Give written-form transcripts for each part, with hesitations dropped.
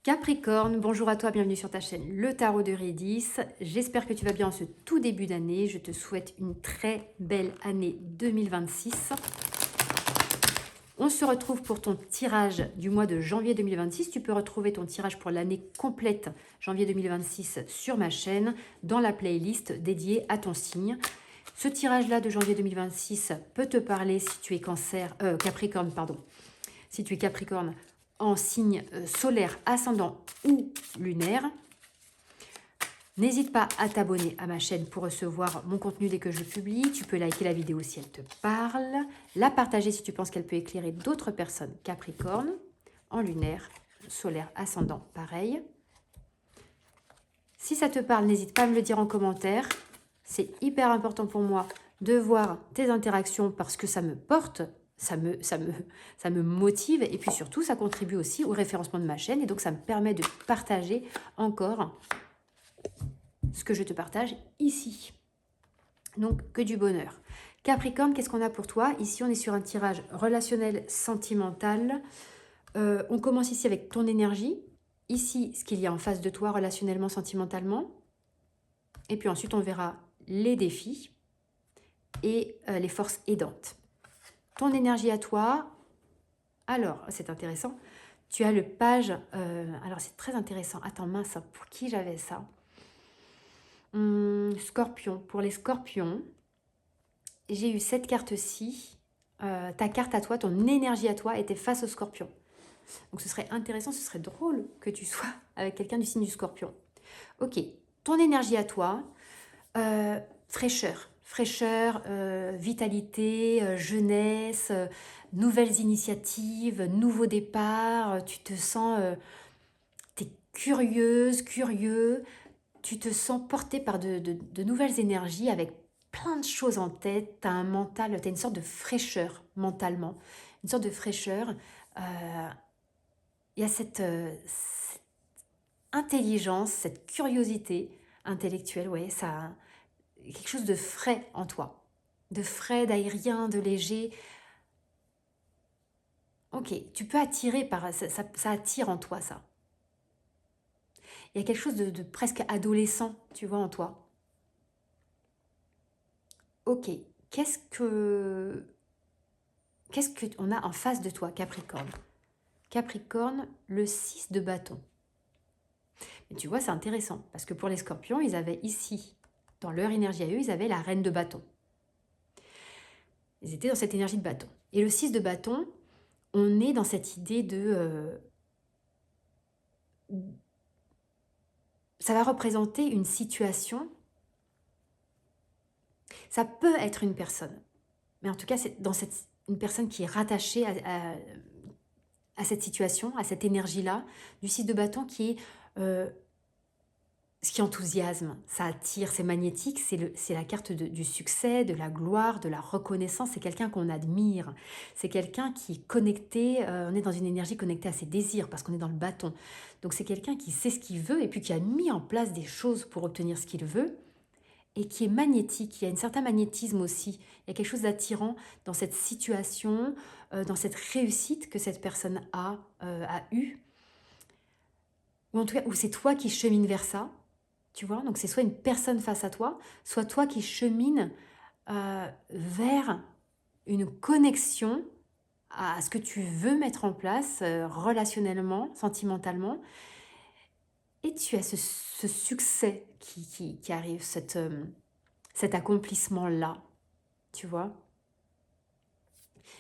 Capricorne, bonjour à toi, bienvenue sur ta chaîne Le Tarot de Rédis. J'espère que tu vas bien en ce tout début d'année. Je te souhaite une très belle année 2026. On se retrouve pour ton tirage du mois de janvier 2026. Tu peux retrouver ton tirage pour l'année complète janvier 2026 sur ma chaîne dans la playlist dédiée à ton signe. Ce tirage-là de janvier 2026 peut te parler si tu es Capricorne, pardon. Si tu es Capricorne en signe solaire, ascendant ou lunaire. N'hésite pas à t'abonner à ma chaîne pour recevoir mon contenu dès que je publie. Tu peux liker la vidéo si elle te parle, la partager si tu penses qu'elle peut éclairer d'autres personnes Capricorne, en lunaire, solaire, ascendant, pareil. Si ça te parle, n'hésite pas à me le dire en commentaire. C'est hyper important pour moi de voir tes interactions parce que ça me porte, ça me motive et puis surtout, ça contribue aussi au référencement de ma chaîne et donc ça me permet de partager encore ce que je te partage ici. Donc, que du bonheur. Capricorne, qu'est-ce qu'on a pour toi? Ici, on est sur un tirage relationnel sentimental. On commence ici avec ton énergie. Ici, ce qu'il y a en face de toi relationnellement, sentimentalement. Et puis ensuite, on verra les défis et les forces aidantes. Ton énergie à toi. Alors, c'est intéressant. Tu as le page... alors, c'est très intéressant. Attends, mince, pour qui j'avais ça? Scorpion. Pour les scorpions, j'ai eu cette carte-ci. Ta carte à toi, ton énergie à toi était face au scorpion. Donc ce serait intéressant, ce serait drôle que tu sois avec quelqu'un du signe du scorpion. Ok, ton énergie à toi, fraîcheur. Fraîcheur, vitalité, jeunesse, nouvelles initiatives, nouveaux départs. Tu te sens, t'es curieuse, curieux. Tu te sens porté par de nouvelles énergies avec plein de choses en tête. Tu as un mental, tu as une sorte de fraîcheur mentalement, une sorte de fraîcheur. Il y a cette intelligence, cette curiosité intellectuelle, ouais, ça, quelque chose de frais en toi, de frais, d'aérien, de léger. Ok, tu peux attirer par ça attire en toi ça. Il y a quelque chose de presque adolescent, tu vois, en toi. Ok, qu'est-ce qu'on a en face de toi, Capricorne? Capricorne, le 6 de bâton. Et tu vois, c'est intéressant, parce que pour les scorpions, ils avaient ici, dans leur énergie à eux, ils avaient la reine de bâton. Ils étaient dans cette énergie de bâton. Et le 6 de bâton, on est dans cette idée de... ça va représenter une situation. Ça peut être une personne. Mais en tout cas, c'est une personne qui est rattachée à cette situation, à cette énergie-là, du 6 de bâton qui est ce qui enthousiasme, ça attire, c'est magnétique, c'est la carte du succès, de la gloire, de la reconnaissance, c'est quelqu'un qu'on admire, c'est quelqu'un qui est connecté, on est dans une énergie connectée à ses désirs parce qu'on est dans le bâton. Donc c'est quelqu'un qui sait ce qu'il veut et puis qui a mis en place des choses pour obtenir ce qu'il veut et qui est magnétique, il y a un certain magnétisme aussi, il y a quelque chose d'attirant dans cette situation, dans cette réussite que cette personne a eue, ou en tout cas où c'est toi qui chemines vers ça. Tu vois, donc c'est soit une personne face à toi, soit toi qui chemines vers une connexion à ce que tu veux mettre en place relationnellement, sentimentalement. Et tu as ce succès qui arrive, cet accomplissement-là, tu vois.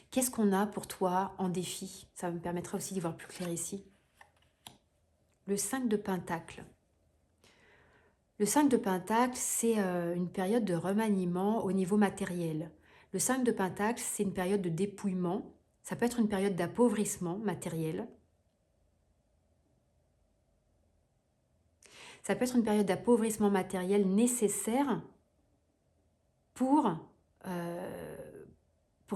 Qu'est-ce qu'on a pour toi en défi? Ça me permettra aussi d'y voir plus clair ici. Le 5 de Pentacle. Le 5 de Pentacle, c'est une période de remaniement au niveau matériel. Le 5 de Pentacle, c'est une période de dépouillement. Ça peut être une période d'appauvrissement matériel. Ça peut être une période d'appauvrissement matériel nécessaire pour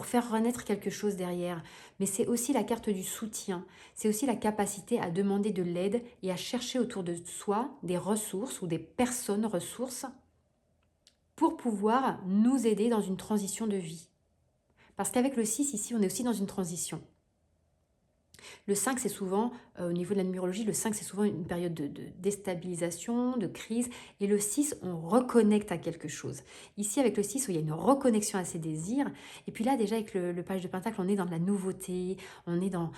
faire renaître quelque chose derrière. Mais c'est aussi la carte du soutien. C'est aussi la capacité à demander de l'aide et à chercher autour de soi des ressources ou des personnes ressources pour pouvoir nous aider dans une transition de vie. Parce qu'avec le 6, ici, on est aussi dans une transition. Le 5, c'est souvent, au niveau de la numérologie, le 5, c'est souvent une période de déstabilisation, de crise. Et le 6, on reconnecte à quelque chose. Ici, avec le 6, il y a une reconnexion à ses désirs. Et puis là, déjà, avec le page de Pentacle, on est dans de la nouveauté, on est dans...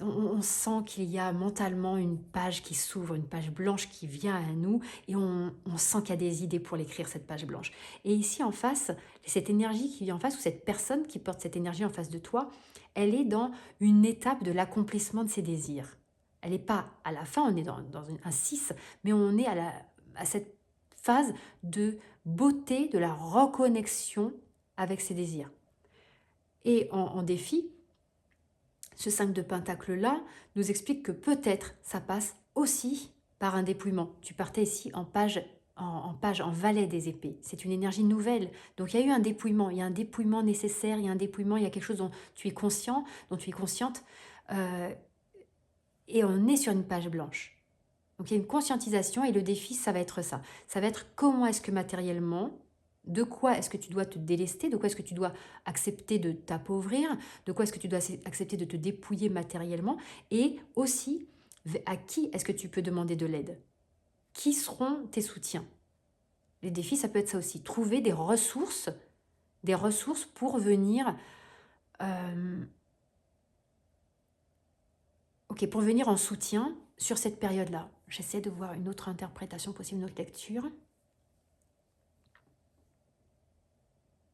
on sent qu'il y a mentalement une page qui s'ouvre, une page blanche qui vient à nous, et on sent qu'il y a des idées pour l'écrire, cette page blanche. Et ici, en face, cette énergie qui vient en face, ou cette personne qui porte cette énergie en face de toi, elle est dans une étape de l'accomplissement de ses désirs. Elle n'est pas à la fin, on est dans un 6, mais on est à cette phase de beauté, de la reconnexion avec ses désirs. Et en défi, ce 5 de Pentacle-là nous explique que peut-être ça passe aussi par un dépouillement. Tu partais ici en page, en valet des épées. C'est une énergie nouvelle. Donc il y a eu un dépouillement. Il y a un dépouillement nécessaire, il y a un dépouillement, il y a quelque chose dont tu es conscient, dont tu es consciente. Et on est sur une page blanche. Donc il y a une conscientisation et le défi, ça va être ça. Ça va être comment est-ce que matériellement, de quoi est-ce que tu dois te délester, de quoi est-ce que tu dois accepter de t'appauvrir, de quoi est-ce que tu dois accepter de te dépouiller matériellement, et aussi à qui est-ce que tu peux demander de l'aide. Qui seront tes soutiens? Les défis, ça peut être ça aussi. Trouver des ressources pour venir... pour venir en soutien sur cette période-là. J'essaie de voir une autre interprétation possible, une autre lecture.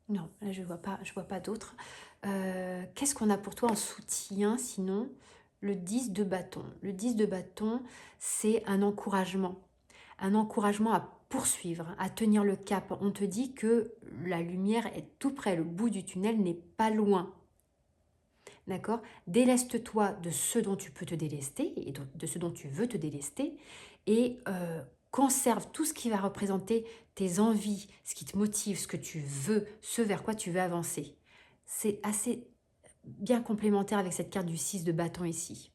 Non, là je vois pas d'autre. Qu'est-ce qu'on a pour toi en soutien sinon? Le 10 de bâton. Le 10 de bâton, c'est un encouragement. Un encouragement à poursuivre, à tenir le cap. On te dit que la lumière est tout près, le bout du tunnel n'est pas loin. D'accord? Déleste-toi de ce dont tu peux te délester et de ce dont tu veux te délester et conserve tout ce qui va représenter tes envies, ce qui te motive, ce que tu veux, ce vers quoi tu veux avancer. C'est assez bien complémentaire avec cette carte du 6 de bâton ici.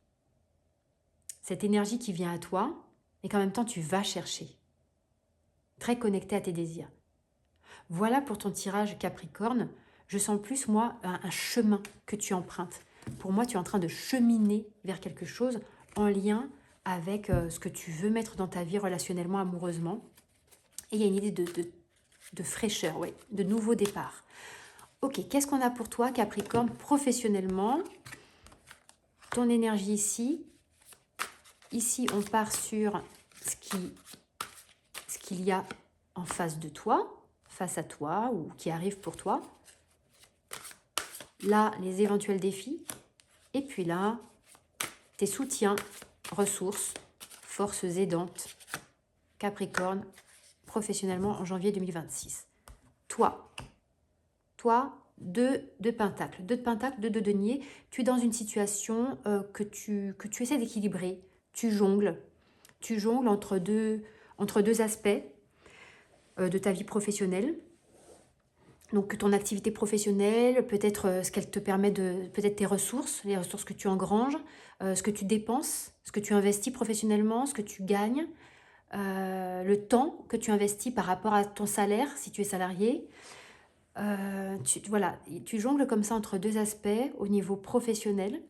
Cette énergie qui vient à toi et qu'en même temps tu vas chercher. Très connecté à tes désirs. Voilà pour ton tirage Capricorne. Je sens plus, moi, un chemin que tu empruntes. Pour moi, tu es en train de cheminer vers quelque chose en lien avec ce que tu veux mettre dans ta vie relationnellement, amoureusement. Et il y a une idée de fraîcheur, ouais, de nouveau départ. Ok, qu'est-ce qu'on a pour toi, Capricorne, professionnellement? Ton énergie ici. Ici, on part sur ce qu'il y a en face de toi, face à toi, ou qui arrive pour toi. Là, les éventuels défis. Et puis là, tes soutiens, ressources, forces aidantes. Capricorne, professionnellement en janvier 2026. Toi, 2 de Pentacle. 2 de Pentacle, 2 de denier. Tu es dans une situation que tu essaies d'équilibrer. Tu jongles. Tu jongles entre deux aspects de ta vie professionnelle. Donc ton activité professionnelle, peut-être ce qu'elle te permet peut-être tes ressources, les ressources que tu engranges, ce que tu dépenses, ce que tu investis professionnellement, ce que tu gagnes, le temps que tu investis par rapport à ton salaire si tu es salarié. Voilà, tu jongles comme ça entre 2 aspects au niveau professionnel.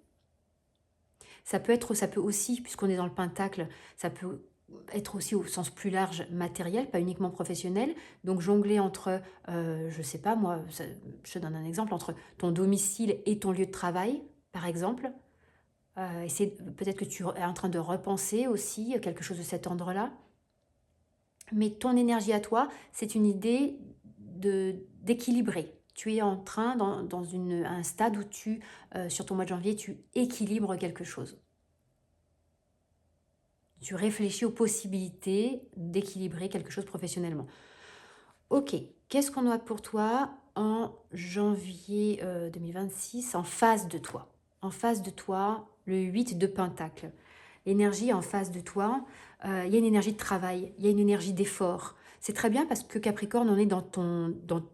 Ça peut aussi, puisqu'on est dans le pentacle, ça peut être aussi au sens plus large matériel, pas uniquement professionnel. Donc jongler entre, je sais pas moi, je te donne un exemple, entre ton domicile et ton lieu de travail, par exemple. Et peut-être que tu es en train de repenser aussi quelque chose de cet ordre-là. Mais ton énergie à toi, c'est une idée d'équilibrer. Tu es en train, dans un stade où sur ton mois de janvier, tu équilibres quelque chose. Tu réfléchis aux possibilités d'équilibrer quelque chose professionnellement. Ok, qu'est-ce qu'on a pour toi en janvier 2026 en face de toi? En face de toi, le 8 de Pentacle. L'énergie en face de toi, il y a une énergie de travail, il y a une énergie d'effort. C'est très bien parce que Capricorne, on est dans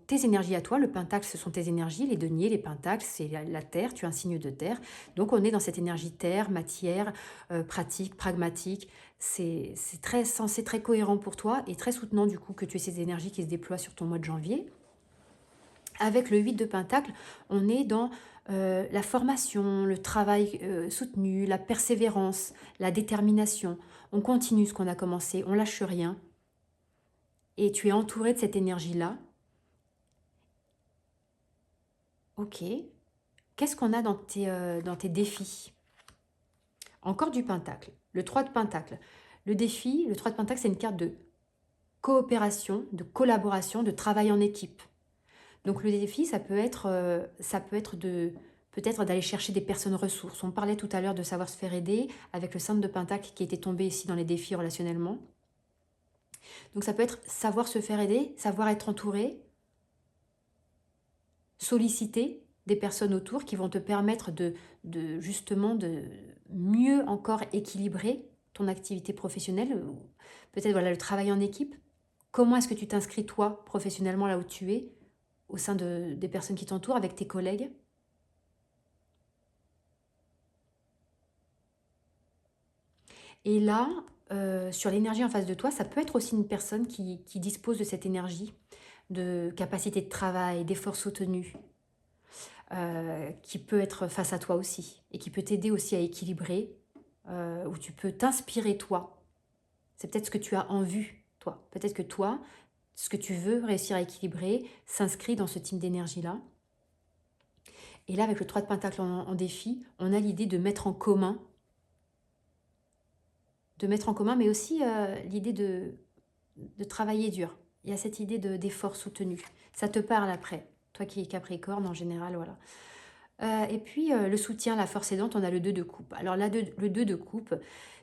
tes énergies à toi. Le Pentacle, ce sont tes énergies. Les deniers, les Pentacles, c'est la terre. Tu es un signe de terre. Donc, on est dans cette énergie terre, matière, pratique, pragmatique. C'est très sensé, très cohérent pour toi et très soutenant du coup que tu aies ces énergies qui se déploient sur ton mois de janvier. Avec le 8 de Pentacle, on est dans la formation, le travail soutenu, la persévérance, la détermination. On continue ce qu'on a commencé, on lâche rien. Et tu es entouré de cette énergie-là. Ok. Qu'est-ce qu'on a dans tes défis? Encore du pentacle. Le 3 de pentacle. Le défi, le 3 de pentacle, c'est une carte de coopération, de collaboration, de travail en équipe. Donc le défi, ça peut être peut-être d'aller chercher des personnes ressources. On parlait tout à l'heure de savoir se faire aider avec le 5 de pentacle qui était tombé ici dans les défis relationnellement. Donc ça peut être savoir se faire aider, savoir être entouré, solliciter des personnes autour qui vont te permettre justement de mieux encore équilibrer ton activité professionnelle, peut-être voilà, le travail en équipe. Comment est-ce que tu t'inscris toi professionnellement là où tu es, au sein des personnes qui t'entourent, avec tes collègues? Et là, sur l'énergie en face de toi, ça peut être aussi une personne qui dispose de cette énergie, de capacité de travail, d'efforts soutenus, qui peut être face à toi aussi et qui peut t'aider aussi à équilibrer, où tu peux t'inspirer toi. C'est peut-être ce que tu as en vue, toi. Peut-être que toi, ce que tu veux réussir à équilibrer s'inscrit dans ce type d'énergie-là. Et là, avec le 3 de pentacle en défi, on a l'idée de mettre en commun, mais aussi l'idée de travailler dur. Il y a cette idée d'effort soutenu. Ça te parle après. Toi qui es Capricorne, en général, voilà. Et puis, le soutien, la force aidante, on a le 2 de coupe. Alors, le 2 de coupe,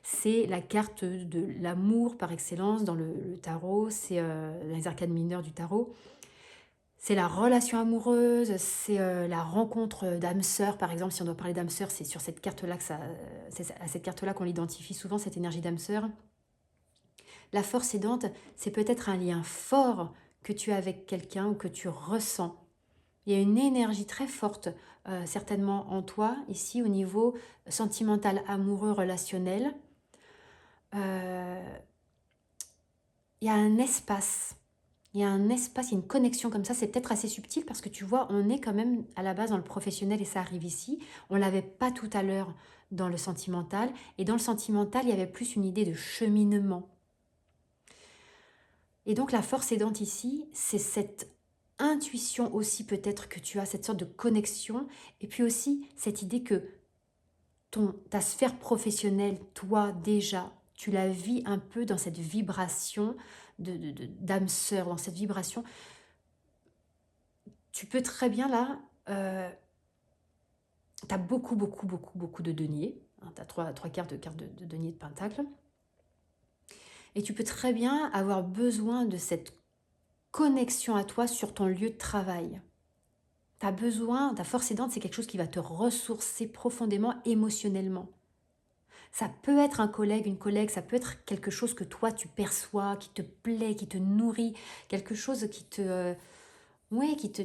c'est la carte de l'amour par excellence dans le tarot. C'est les arcanes mineures du tarot. C'est la relation amoureuse, c'est la rencontre d'âme sœur, par exemple. Si on doit parler d'âme sœur, c'est sur cette carte-là c'est à cette carte-là qu'on l'identifie souvent, cette énergie d'âme sœur. La force aidante, c'est peut-être un lien fort que tu as avec quelqu'un ou que tu ressens. Il y a une énergie très forte, certainement en toi, ici, au niveau sentimental, amoureux, relationnel. Euh, il y a un espace. Il y a un espace, il y a une connexion comme ça. C'est peut-être assez subtil parce que tu vois, on est quand même à la base dans le professionnel et ça arrive ici. On ne l'avait pas tout à l'heure dans le sentimental. Et dans le sentimental, il y avait plus une idée de cheminement. Et donc la force aidante ici, c'est cette intuition aussi peut-être que tu as, cette sorte de connexion. Et puis aussi cette idée que ta sphère professionnelle, toi déjà, tu la vis un peu dans cette vibration d'âme sœur, dans cette vibration. Tu peux très bien là, tu as beaucoup, beaucoup, beaucoup, beaucoup de deniers. Hein, tu as trois quarts de cartes de deniers de pentacle. Et tu peux très bien avoir besoin de cette connexion à toi sur ton lieu de travail. Tu as besoin, ta force aidante, c'est quelque chose qui va te ressourcer profondément émotionnellement. Ça peut être un collègue, une collègue, ça peut être quelque chose que toi tu perçois, qui te plaît, qui te nourrit, quelque chose qui te... ouais, qui te...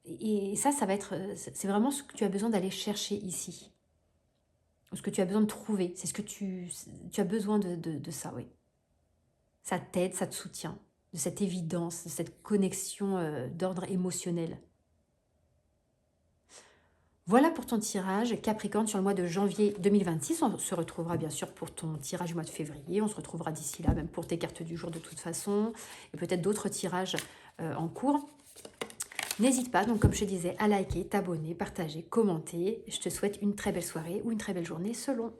et ça va être... C'est vraiment ce que tu as besoin d'aller chercher ici. Ce que tu as besoin de trouver. C'est ce que tu as besoin de ça, oui. Ça t'aide, ça te soutient. De cette évidence, de cette connexion d'ordre émotionnel. Voilà pour ton tirage Capricorne sur le mois de janvier 2026. On se retrouvera bien sûr pour ton tirage du mois de février. On se retrouvera d'ici là, même pour tes cartes du jour de toute façon. Et peut-être d'autres tirages en cours. N'hésite pas, donc comme je te disais, à liker, t'abonner, partager, commenter. Je te souhaite une très belle soirée ou une très belle journée selon.